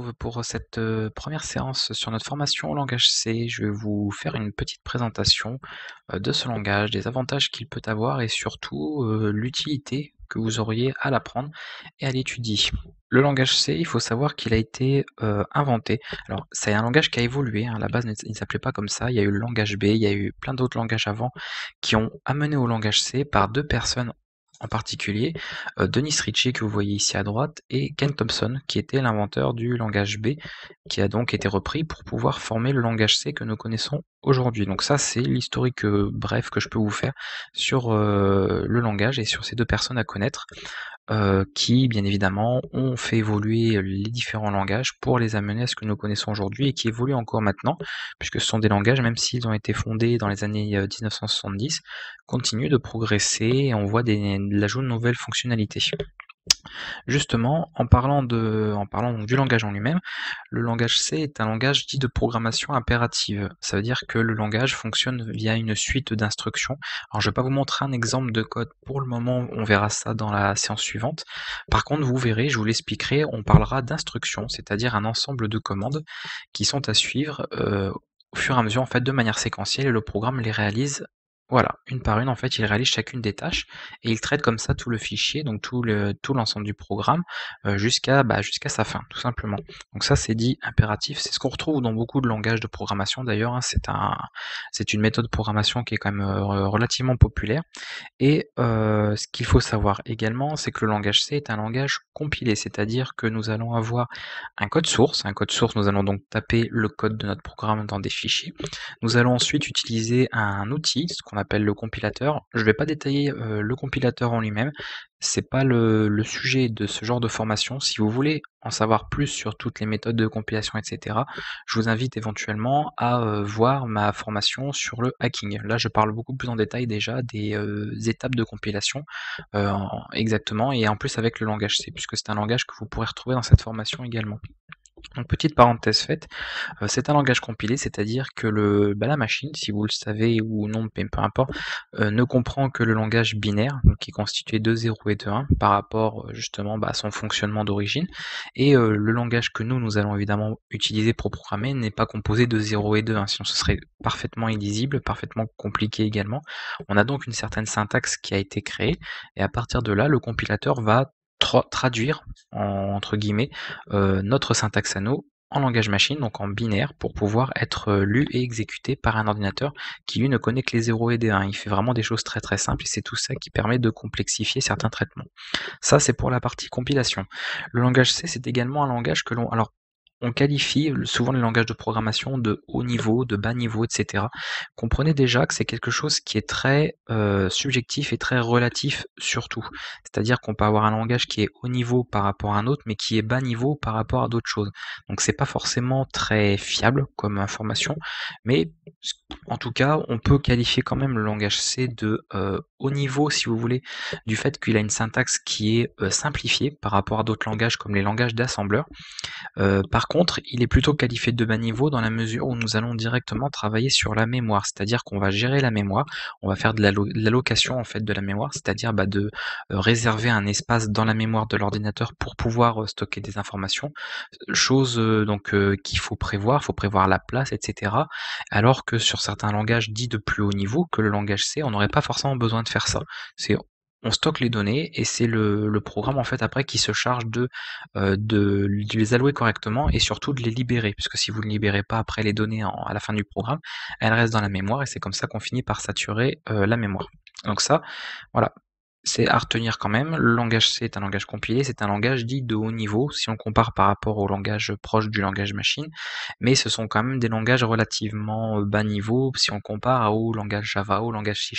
retrouve pour cette, première séance sur notre formation au langage C. Je vais vous faire une petite présentation, de ce langage, des avantages qu'il peut avoir et surtout, l'utilité que vous auriez à l'apprendre et à l'étudier. Le langage C, il faut savoir qu'il a été, inventé. Alors c'est un langage qui a évolué, hein, à la base il ne s'appelait pas comme ça. Il y a eu le langage B, il y a eu plein d'autres langages avant qui ont amené au langage C par 2 personnes en particulier, Dennis Ritchie que vous voyez ici à droite et Ken Thompson qui était l'inventeur du langage B, qui a donc été repris pour pouvoir former le langage C que nous connaissons aujourd'hui. Donc ça, c'est l'historique, bref que je peux vous faire sur, le langage et sur ces 2 personnes à connaître, qui bien évidemment ont fait évoluer les différents langages pour les amener à ce que nous connaissons aujourd'hui et qui évoluent encore maintenant, puisque ce sont des langages, même s'ils ont été fondés dans les années, 1970, continuent de progresser et on voit l'ajout de nouvelles fonctionnalités. Justement, en parlant donc du langage en lui-même, le langage C est un langage dit de programmation impérative. Ça veut dire que le langage fonctionne via une suite d'instructions. Alors je vais pas vous montrer un exemple de code pour le moment, on verra ça dans la séance suivante. Par contre, vous verrez, je vous l'expliquerai, on parlera d'instructions, c'est-à-dire un ensemble de commandes qui sont à suivre, au fur et à mesure, en fait, de manière séquentielle et le programme les réalise, voilà, une par une, en fait, il réalise chacune des tâches et il traite comme ça tout le fichier, donc tout l'ensemble du programme, jusqu'à sa fin, tout simplement. Donc ça, c'est dit impératif. C'est ce qu'on retrouve dans beaucoup de langages de programmation d'ailleurs, hein. C'est une méthode de programmation qui est quand même, relativement populaire et ce qu'il faut savoir également, c'est que le langage C est un langage compilé, c'est-à-dire que nous allons avoir un code source. Un code source, nous allons donc taper le code de notre programme dans des fichiers. Nous allons ensuite utiliser un outil, ce qu'on appelle le compilateur. Je ne vais pas détailler, le compilateur en lui-même, c'est pas le sujet de ce genre de formation. Si vous voulez en savoir plus sur toutes les méthodes de compilation et cetera, je vous invite éventuellement à, voir ma formation sur le hacking. Là, je parle beaucoup plus en détail déjà des, étapes de compilation, exactement et en plus avec le langage C, puisque c'est un langage que vous pourrez retrouver dans cette formation également. Donc petite parenthèse faite, c'est un langage compilé, c'est-à-dire que la machine, si vous le savez ou non, mais peu importe, ne comprend que le langage binaire, donc qui est constitué de 0 et de 1 par rapport, justement, à son fonctionnement d'origine et le langage que nous allons évidemment utiliser pour programmer n'est pas composé de 0 et de 1, sinon ce serait parfaitement illisible, parfaitement compliqué également. On a donc une certaine syntaxe qui a été créée et à partir de là, le compilateur va traduire, entre guillemets, notre syntaxe à nous en langage machine, donc en binaire, pour pouvoir être lu et exécuté par un ordinateur qui lui ne connaît que les 0 et des 1. Il fait vraiment des choses très très simples et c'est tout ça qui permet de complexifier certains traitements. Ça, c'est pour la partie compilation. Le langage C, c'est également un langage que alors, on qualifie souvent les langages de programmation de haut niveau, de bas niveau, etc. Comprenez déjà que c'est quelque chose qui est très subjectif et très relatif surtout. C'est-à-dire qu'on peut avoir un langage qui est haut niveau par rapport à un autre, mais qui est bas niveau par rapport à d'autres choses. Donc c'est pas forcément très fiable comme information, mais en tout cas, on peut qualifier quand même le langage C de haut niveau, si vous voulez, du fait qu'il a une syntaxe qui est simplifiée par rapport à d'autres langages comme les langages d'assembleur. Par contre, il est plutôt qualifié de bas niveau dans la mesure où nous allons directement travailler sur la mémoire. C'est-à-dire qu'on va gérer la mémoire, on va faire de l'allocation en fait de la mémoire, c'est-à-dire de réserver un espace dans la mémoire de l'ordinateur pour pouvoir stocker des informations. Chose qu'il faut prévoir la place, etc. Alors que sur certains langages dits de plus haut niveau, que le langage C, on n'aurait pas forcément besoin de faire ça. C'est On stocke les données et c'est le programme en fait après qui se charge de les allouer correctement et surtout de les libérer, puisque si vous ne libérez pas après les données à la fin du programme, elles restent dans la mémoire et c'est comme ça qu'on finit par saturer la mémoire. Donc ça, voilà, c'est à retenir quand même. Le langage C est un langage compilé, c'est un langage dit de haut niveau si on compare par rapport au langage proche du langage machine, mais ce sont quand même des langages relativement bas niveau si on compare au langage Java, au langage C#.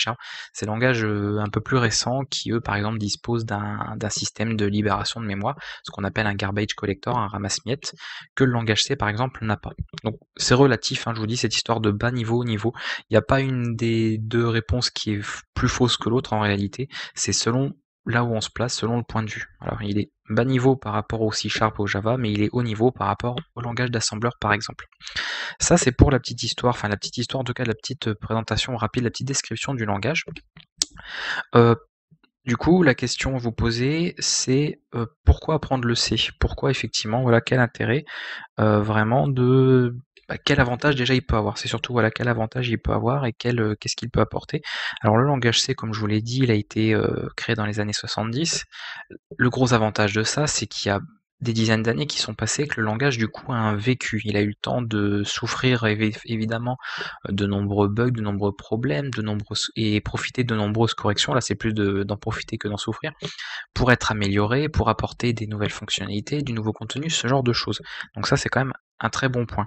Ces langages un peu plus récents qui, eux, par exemple, disposent d'un système de libération de mémoire, ce qu'on appelle un garbage collector, un ramasse-miettes, que le langage C, par exemple, n'a pas. Donc c'est relatif, hein, je vous dis, cette histoire de bas niveau, haut niveau. Il n'y a pas une des deux réponses qui est plus fausse que l'autre en réalité, c'est selon là où on se place, selon le point de vue. Alors il est bas niveau par rapport au C# au Java, mais il est haut niveau par rapport au langage d'assembleur par exemple. Ça c'est pour la petite histoire, enfin la petite histoire en tout cas, la petite présentation rapide, la petite description du langage. Du coup, la question à vous poser, c'est, pourquoi apprendre le C? Pourquoi effectivement, voilà, quel intérêt, vraiment de quel avantage déjà il peut avoir? C'est surtout, voilà, quel avantage il peut avoir et qu'est-ce qu'il peut apporter? Alors le langage C, comme je vous l'ai dit, il a été, créé dans les années 70. Le gros avantage de ça, c'est qu'il y a des dizaines d'années qui sont passées, que le langage du coup a un vécu. Il a eu le temps de souffrir évidemment de nombreux bugs, de nombreux problèmes, et profiter de nombreuses corrections. Là, c'est plus d'en profiter que d'en souffrir, pour être amélioré, pour apporter des nouvelles fonctionnalités, du nouveau contenu, ce genre de choses. Donc ça, c'est quand même un très bon point.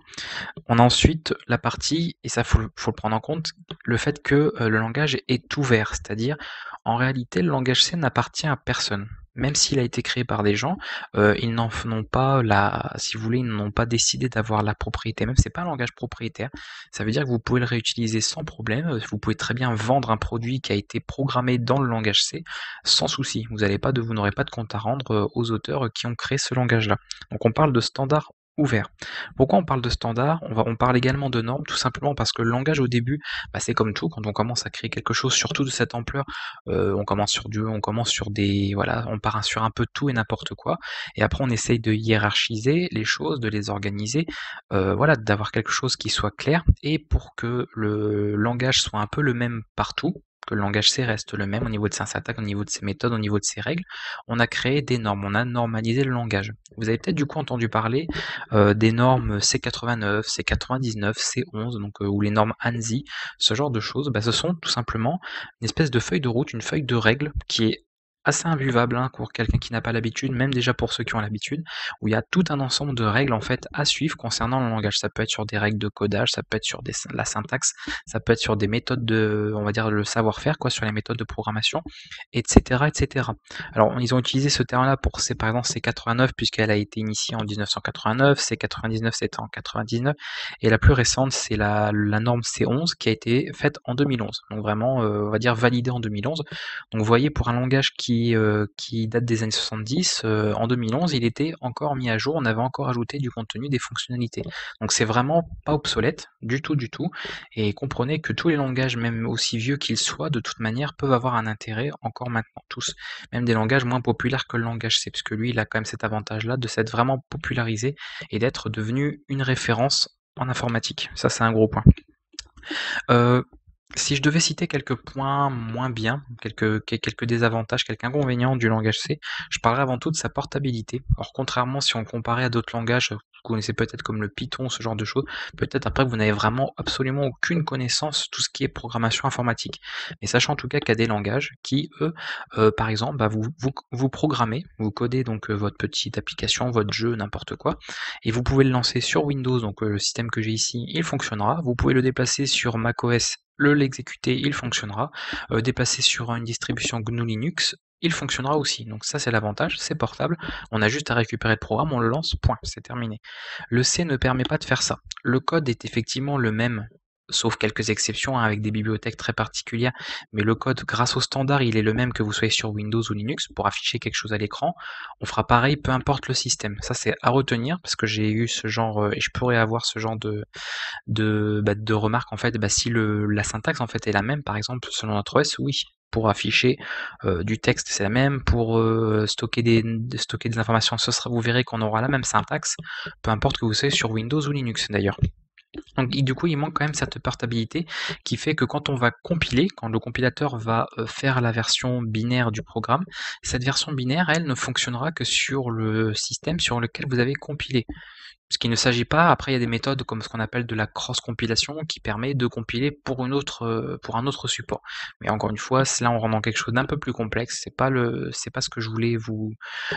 On a ensuite la partie, et ça faut le prendre en compte, le fait que le langage est ouvert, c'est-à-dire en réalité le langage C n'appartient à personne. Même s'il a été créé par des gens, ils n'en n'ont pas la, si vous voulez, ils n'ont pas décidé d'avoir la propriété. Même c'est pas un langage propriétaire. Ça veut dire que vous pouvez le réutiliser sans problème. Vous pouvez très bien vendre un produit qui a été programmé dans le langage C sans souci. Vous n'aurez pas de compte à rendre aux auteurs qui ont créé ce langage-là. Donc on parle de standard ouvert. Pourquoi on parle de standard? On parle également de normes, tout simplement parce que le langage au début, c'est comme tout, quand on commence à créer quelque chose, surtout de cette ampleur, on commence sur des, voilà, on part sur un peu tout et n'importe quoi, et après on essaye de hiérarchiser les choses, de les organiser, voilà, d'avoir quelque chose qui soit clair, et pour que le langage soit un peu le même partout, que le langage C reste le même au niveau de sa syntaxe, au niveau de ses méthodes, au niveau de ses règles, on a créé des normes, on a normalisé le langage. Vous avez peut-être du coup entendu parler des normes C89, C99, C11, donc, ou les normes ANSI, ce genre de choses, ce sont tout simplement une espèce de feuille de route, une feuille de règles qui est assez imbuvable, hein, pour quelqu'un qui n'a pas l'habitude, même déjà pour ceux qui ont l'habitude, où il y a tout un ensemble de règles en fait à suivre concernant le langage. Ça peut être sur des règles de codage, ça peut être sur la syntaxe, ça peut être sur des méthodes de, on va dire, le savoir-faire, quoi, sur les méthodes de programmation, etc., etc. Alors, ils ont utilisé ce terme-là pour, par exemple, C89, puisqu'elle a été initiée en 1989, C99, c'était en 99, et la plus récente, c'est la norme C11 qui a été faite en 2011. Donc vraiment, on va dire validée en 2011. Donc vous voyez, pour un langage qui date des années 70, en 2011, il était encore mis à jour, on avait encore ajouté du contenu, des fonctionnalités. Donc c'est vraiment pas obsolète, du tout, du tout. Et comprenez que tous les langages, même aussi vieux qu'ils soient, de toute manière, peuvent avoir un intérêt encore maintenant, tous. Même des langages moins populaires que le langage C, parce que lui, il a quand même cet avantage-là de s'être vraiment popularisé et d'être devenu une référence en informatique. Ça, c'est un gros point. Euh, Si je devais citer quelques points moins bien, quelques désavantages, quelques inconvénients du langage C, je parlerai avant tout de sa portabilité. Alors contrairement, si on comparait à d'autres langages que vous connaissez peut-être comme le Python, ce genre de choses, peut-être après vous n'avez vraiment absolument aucune connaissance tout ce qui est programmation informatique. Mais sachant en tout cas qu'il y a des langages qui, eux, par exemple, vous programmez, vous codez donc votre petite application, votre jeu, n'importe quoi, et vous pouvez le lancer sur Windows, donc le système que j'ai ici, il fonctionnera. Vous pouvez le déplacer sur macOS, l'exécuter, il fonctionnera. Déplacer sur une distribution GNU Linux, il fonctionnera aussi. Donc ça, c'est l'avantage, c'est portable. On a juste à récupérer le programme, on le lance, point, c'est terminé. Le C ne permet pas de faire ça. Le code est effectivement le même, sauf quelques exceptions, hein, avec des bibliothèques très particulières, mais le code, grâce au standard, il est le même que vous soyez sur Windows ou Linux. Pour afficher quelque chose à l'écran, on fera pareil, peu importe le système. Ça, c'est à retenir, parce que j'ai eu ce genre, et je pourrais avoir ce genre de remarques, en fait, si la syntaxe en fait est la même, par exemple, selon notre OS, oui. Pour afficher du texte, c'est la même. Pour stocker des informations, vous verrez qu'on aura la même syntaxe, peu importe que vous soyez sur Windows ou Linux d'ailleurs. Donc du coup, il manque quand même cette portabilité qui fait que quand on va compiler, quand le compilateur va faire la version binaire du programme, cette version binaire, elle, ne fonctionnera que sur le système sur lequel vous avez compilé. Parce qu'il ne s'agit pas, après il y a des méthodes comme ce qu'on appelle de la cross-compilation qui permet de compiler pour pour un autre support. Mais encore une fois, là on rentre dans quelque chose d'un peu plus complexe, c'est pas ce que je voulais vous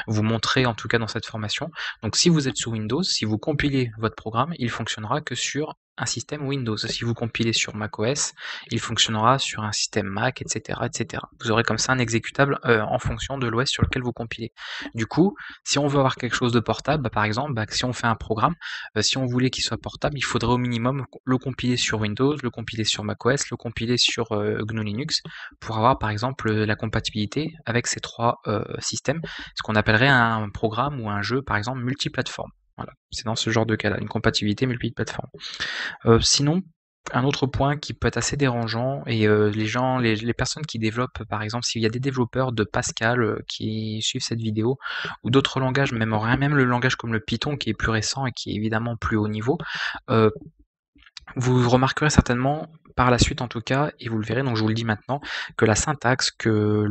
montrer en tout cas dans cette formation. Donc si vous êtes sous Windows, si vous compilez votre programme, il fonctionnera que sur un système Windows. Si vous compilez sur macOS, il fonctionnera sur un système Mac, etc., etc. Vous aurez comme ça un exécutable en fonction de l'OS sur lequel vous compilez. Du coup, si on veut avoir quelque chose de portable, par exemple, si on fait un programme, si on voulait qu'il soit portable, il faudrait au minimum le compiler sur Windows, le compiler sur macOS, le compiler sur GNU Linux, pour avoir par exemple la compatibilité avec ces trois systèmes, ce qu'on appellerait un programme ou un jeu, par exemple, multiplateforme. Voilà, c'est dans ce genre de cas-là, une compatibilité multiplateforme. Sinon, un autre point qui peut être assez dérangeant et les personnes qui développent, par exemple, s'il y a des développeurs de Pascal, qui suivent cette vidéo ou d'autres langages, même le langage comme le Python qui est plus récent et qui est évidemment plus haut niveau, heu, vous remarquerez certainement, par la suite en tout cas, et vous le verrez, donc je vous le dis maintenant, que la syntaxe, que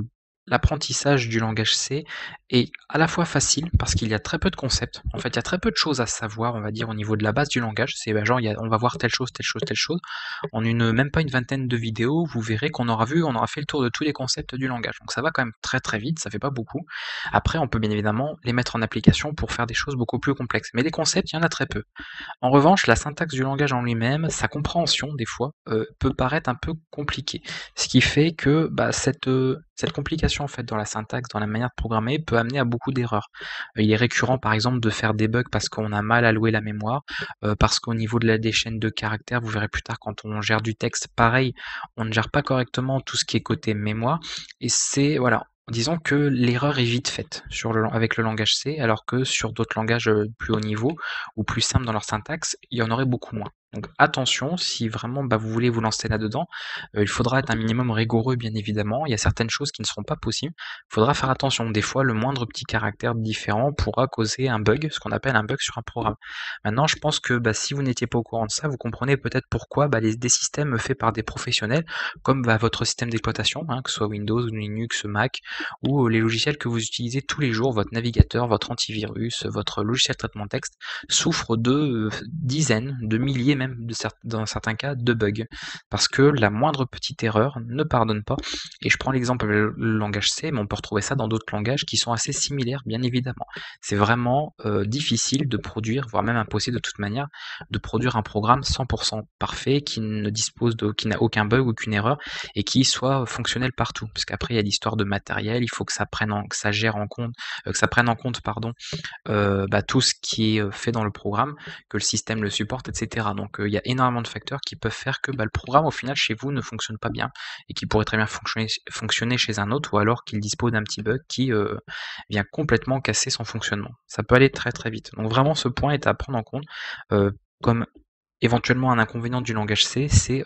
l'apprentissage du langage C est à la fois facile parce qu'il y a très peu de concepts. En fait, il y a très peu de choses à savoir, on va dire, au niveau de la base du langage. C'est bah, genre, on va voir telle chose, telle chose, telle chose. En même pas une vingtaine de vidéos, vous verrez on aura fait le tour de tous les concepts du langage. Donc ça va quand même très très vite, ça fait pas beaucoup. Après, on peut bien évidemment les mettre en application pour faire des choses beaucoup plus complexes. Mais les concepts, il y en a très peu. En revanche, la syntaxe du langage en lui-même, sa compréhension des fois, peut paraître un peu compliquée. Ce qui fait que, bah, cette complication en fait dans la syntaxe, dans la manière de programmer, peut amener à beaucoup d'erreurs. Il est récurrent par exemple de faire des bugs parce qu'on a mal alloué la mémoire, parce qu'au niveau de la des chaînes de caractères, vous verrez plus tard quand on gère du texte, pareil, on ne gère pas correctement tout ce qui est côté mémoire et c'est voilà, disons que l'erreur est vite faite avec le langage C, alors que sur d'autres langages, plus haut niveau, ou plus simples dans leur syntaxe, il y en aurait beaucoup moins. Donc attention, si vraiment bah, vous voulez vous lancer là-dedans, il faudra être un minimum rigoureux bien évidemment. Il y a certaines choses qui ne seront pas possibles. Il faudra faire attention. Des fois, le moindre petit caractère différent pourra causer un bug, ce qu'on appelle un bug sur un programme. Maintenant, je pense que bah, si vous n'étiez pas au courant de ça, vous comprenez peut-être pourquoi bah, des systèmes faits par des professionnels, comme bah, votre système d'exploitation, hein, que ce soit Windows, Linux, Mac, ou les logiciels que vous utilisez tous les jours, votre navigateur, votre antivirus, votre logiciel de traitement de texte, souffre de dizaines, de milliers même, dans certains cas, de bugs. Parce que la moindre petite erreur ne pardonne pas. Et je prends l'exemple le langage C, mais on peut retrouver ça dans d'autres langages qui sont assez similaires, bien évidemment. C'est vraiment difficile de produire, voire même impossible de toute manière, de produire un programme 100% parfait qui ne qui n'a aucun bug, aucune erreur, et qui soit fonctionnel partout. Parce qu'après, il y a l'histoire de matériel, il faut que que ça gère en compte, que ça prenne en compte, pardon, bah, tout ce qui est fait dans le programme, que le système le supporte, etc. Donc il y a énormément de facteurs qui peuvent faire que bah, le programme au final chez vous ne fonctionne pas bien et qui pourrait très bien fonctionner chez un autre, ou alors qu'il dispose d'un petit bug qui vient complètement casser son fonctionnement. Ça peut aller très très vite. Donc vraiment ce point est à prendre en compte. Comme éventuellement un inconvénient du langage C, c'est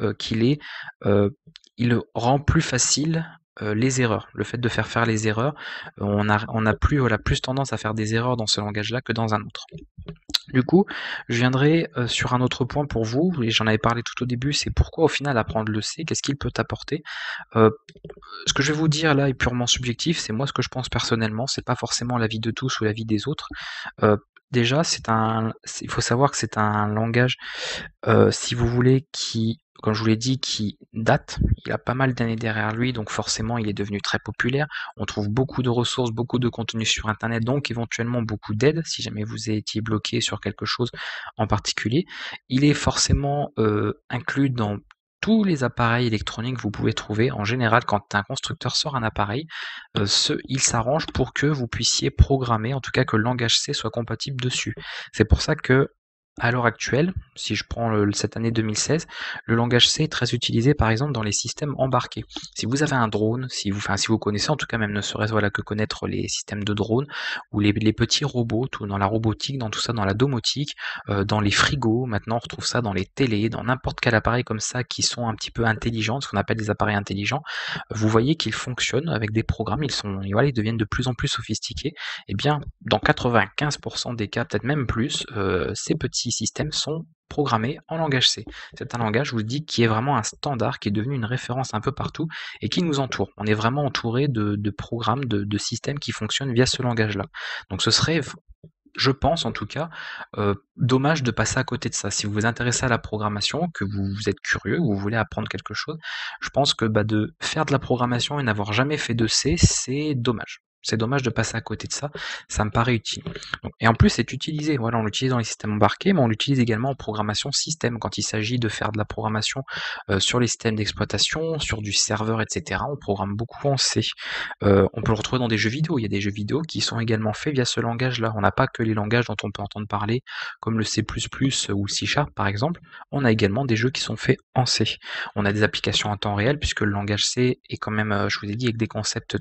il rend plus facile les erreurs. Le fait de faire les erreurs, on a plus, voilà, plus tendance à faire des erreurs dans ce langage-là que dans un autre. Du coup, je viendrai sur un autre point pour vous, et j'en avais parlé tout au début, c'est pourquoi au final apprendre le C, qu'est-ce qu'il peut apporter. Ce que je vais vous dire là est purement subjectif, c'est moi ce que je pense personnellement, c'est pas forcément l'avis de tous ou l'avis des autres. Déjà, il faut savoir que c'est un langage, si vous voulez, qui, comme je vous l'ai dit, qui date. Il a pas mal d'années derrière lui, donc forcément il est devenu très populaire. On trouve beaucoup de ressources, beaucoup de contenus sur internet, donc éventuellement beaucoup d'aides si jamais vous étiez bloqué sur quelque chose en particulier. Il est forcément inclus dans tous les appareils électroniques que vous pouvez trouver. En général, quand un constructeur sort un appareil, il s'arrange pour que vous puissiez programmer, en tout cas que le langage C soit compatible dessus. C'est pour ça que à l'heure actuelle, si je prends cette année 2016, le langage C est très utilisé par exemple dans les systèmes embarqués. Si vous avez un drone, si vous connaissez en tout cas même ne serait-ce voilà, que connaître les systèmes de drones ou les petits robots, tout dans la robotique, dans tout ça, dans la domotique, dans les frigos, maintenant on retrouve ça dans les télés, dans n'importe quel appareil comme ça qui sont un petit peu intelligents, ce qu'on appelle des appareils intelligents, vous voyez qu'ils fonctionnent avec des programmes, voilà, ils deviennent de plus en plus sophistiqués. Et bien, dans 95% des cas, peut-être même plus, ces petits systèmes sont programmés en langage C. C'est un langage, je vous le dis, qui est vraiment un standard, qui est devenu une référence un peu partout et qui nous entoure. On est vraiment entouré de programmes, de systèmes qui fonctionnent via ce langage-là. Donc ce serait, je pense en tout cas, dommage de passer à côté de ça. Si vous vous intéressez à la programmation, que vous êtes curieux, vous voulez apprendre quelque chose, je pense que bah, de faire de la programmation et n'avoir jamais fait de C, c'est dommage. C'est dommage de passer à côté de ça, ça me paraît utile. Donc, et en plus, c'est utilisé. Voilà, on l'utilise dans les systèmes embarqués, mais on l'utilise également en programmation système quand il s'agit de faire de la programmation sur les systèmes d'exploitation, sur du serveur, etc. On programme beaucoup en C. On peut le retrouver dans des jeux vidéo. Il y a des jeux vidéo qui sont également faits via ce langage-là. On n'a pas que les langages dont on peut entendre parler, comme le C++ ou le C# par exemple. On a également des jeux qui sont faits en C. On a des applications en temps réel puisque le langage C est quand même, je vous ai dit, avec des concepts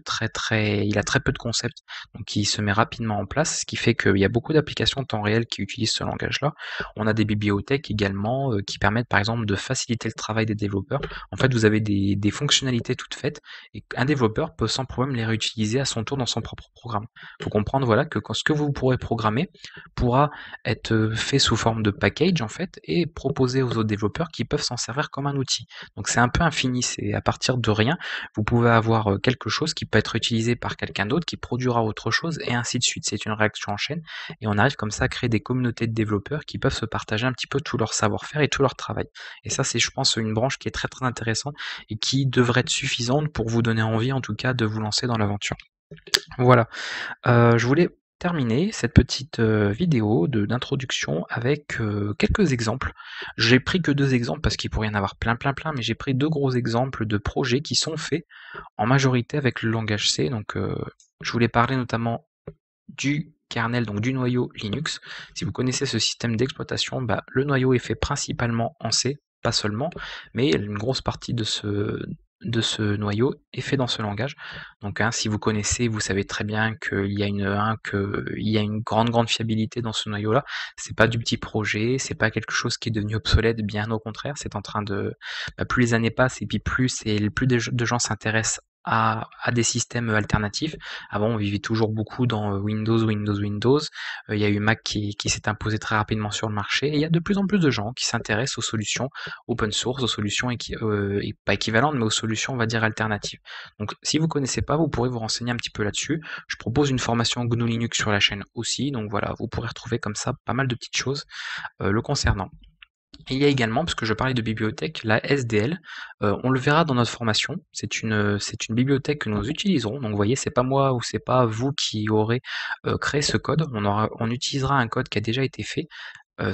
il a très peu peu de concept, donc qui se met rapidement en place, ce qui fait qu'il y a beaucoup d'applications de temps réel qui utilisent ce langage-là. On a des bibliothèques également qui permettent par exemple de faciliter le travail des développeurs. En fait, vous avez des fonctionnalités toutes faites et un développeur peut sans problème les réutiliser à son tour dans son propre programme. Il faut comprendre voilà, que ce que vous pourrez programmer pourra être fait sous forme de package en fait et proposé aux autres développeurs qui peuvent s'en servir comme un outil. Donc c'est un peu infini, c'est à partir de rien, vous pouvez avoir quelque chose qui peut être utilisé par quelqu'un d'autre qui produira autre chose et ainsi de suite. C'est une réaction en chaîne et on arrive comme ça à créer des communautés de développeurs qui peuvent se partager un petit peu tout leur savoir-faire et tout leur travail. Et ça c'est je pense une branche qui est très très intéressante et qui devrait être suffisante pour vous donner envie en tout cas de vous lancer dans l'aventure. Voilà, je voulais terminer cette petite vidéo d'introduction avec quelques exemples. J'ai pris que 2 exemples parce qu'il pourrait y en avoir plein, plein, plein, mais j'ai pris 2 gros exemples de projets qui sont faits en majorité avec le langage C. Donc je voulais parler notamment du kernel, donc du noyau Linux. Si vous connaissez ce système d'exploitation, bah, le noyau est fait principalement en C, pas seulement, mais une grosse partie de ce noyau est fait dans ce langage. Donc si vous connaissez, vous savez très bien qu'il y a une grande fiabilité dans ce noyau-là. C'est pas du petit projet, c'est pas quelque chose qui est devenu obsolète, bien au contraire, c'est en train de plus les années passent et puis plus de gens s'intéressent à des systèmes alternatifs. Avant, on vivait toujours beaucoup dans Windows. Il y a eu Mac qui s'est imposé très rapidement sur le marché et il y a de plus en plus de gens qui s'intéressent aux solutions open source, aux solutions pas équivalentes, mais aux solutions, on va dire, alternatives. Donc, si vous connaissez pas, vous pourrez vous renseigner un petit peu là-dessus. Je propose une formation GNU Linux sur la chaîne aussi, donc voilà, vous pourrez retrouver comme ça pas mal de petites choses le concernant. Et il y a également, parce que je parlais de bibliothèque, la SDL, on le verra dans notre formation, c'est une bibliothèque que nous utiliserons, donc vous voyez, c'est pas moi ou c'est pas vous qui aurez créé ce code, on utilisera un code qui a déjà été fait,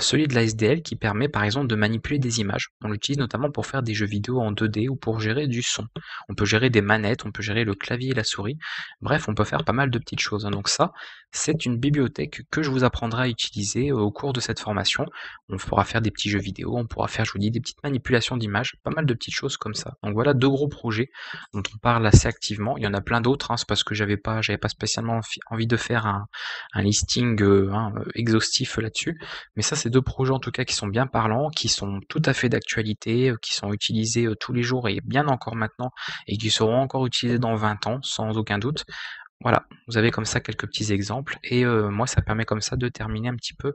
celui de la SDL qui permet par exemple de manipuler des images. On l'utilise notamment pour faire des jeux vidéo en 2D ou pour gérer du son. On peut gérer des manettes, on peut gérer le clavier et la souris, bref, on peut faire pas mal de petites choses, hein. Donc ça, c'est une bibliothèque que je vous apprendrai à utiliser au cours de cette formation. On pourra faire des petits jeux vidéo, on pourra faire, je vous dis, des petites manipulations d'images, pas mal de petites choses comme ça. Donc voilà 2 gros projets dont on parle assez activement. Il y en a plein d'autres, hein, c'est parce que j'avais pas spécialement envie de faire un listing exhaustif là-dessus. Mais ça, c'est 2 projets en tout cas qui sont bien parlants, qui sont tout à fait d'actualité, qui sont utilisés tous les jours et bien encore maintenant, et qui seront encore utilisés dans 20 ans, sans aucun doute. Voilà, vous avez comme ça quelques petits exemples et moi ça permet comme ça de terminer un petit peu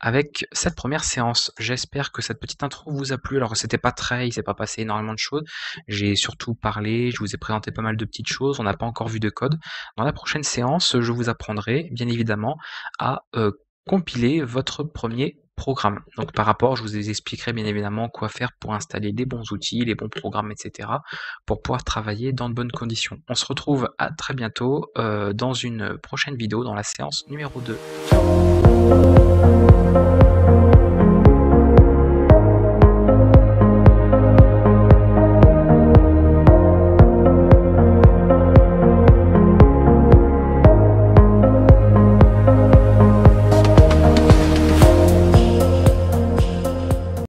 avec cette première séance. J'espère que cette petite intro vous a plu. Alors il s'est pas passé énormément de choses. J'ai surtout parlé, je vous ai présenté pas mal de petites choses, on n'a pas encore vu de code. Dans la prochaine séance, je vous apprendrai bien évidemment à compiler votre premier programme. Donc par rapport, je vous expliquerai bien évidemment quoi faire pour installer les bons outils, les bons programmes, etc. pour pouvoir travailler dans de bonnes conditions. On se retrouve à très bientôt dans une prochaine vidéo dans la séance numéro 2. Ciao.